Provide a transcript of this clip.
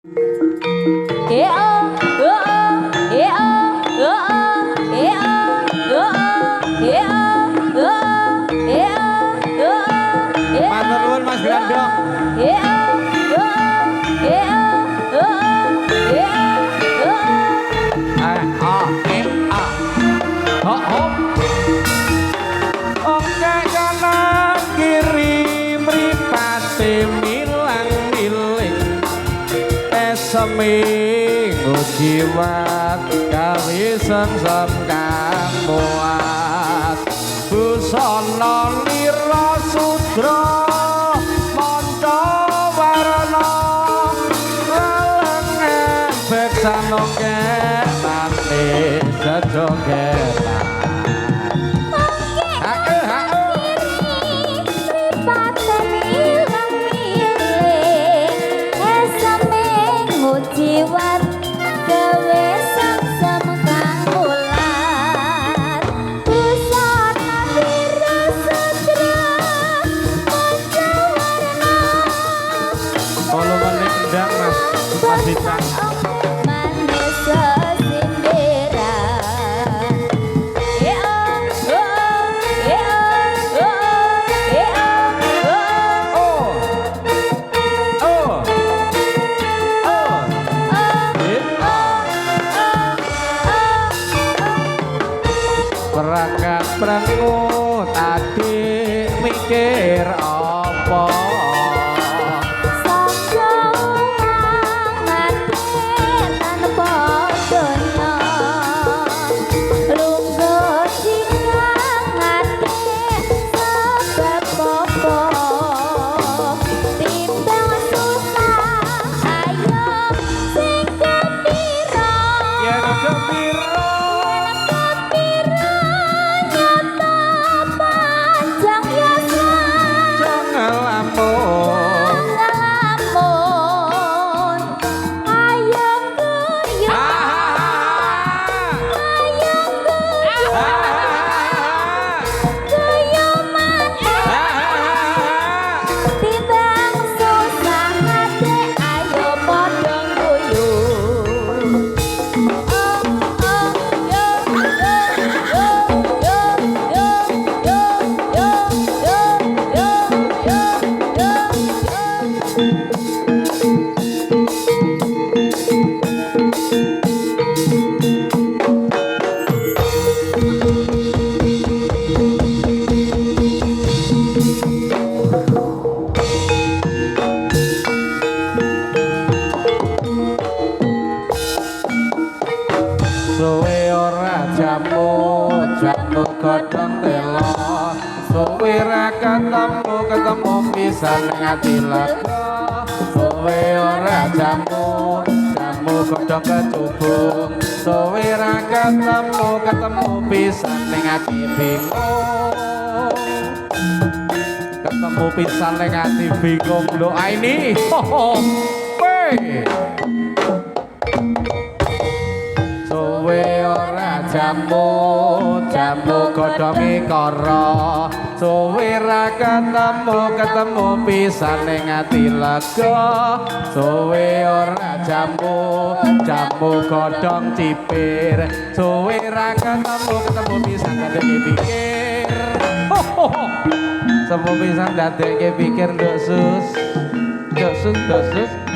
Matur nuwun Mas Grandong. Oke kanan kiri mripate milang-miling seminggu jiwat gawe sengsem kang muat busana lira sudra manca warna lengen beksana ketane sejogetan jiwat gawe sengsem kang mulat busana lira sudra manca warna kalau balik ndang Mas Pasitang manis sindiran perangkat prengut adik mikir apa suwe ora jamu godhong telo suwe ra ketemu pisan ning ati lega suwe ora jamu godhong kecubung suwe ra ketemu pisan ning ati bingung ketemu pisan ning ati bingung lho ini suwe ora jamu godhonge kara suwe ra ketemu pisan ning ati lega suwe ora jamu godhong cipir suwe ra ketemu pisan dadeke pikir sepo pisan dadeke pikir nduk sus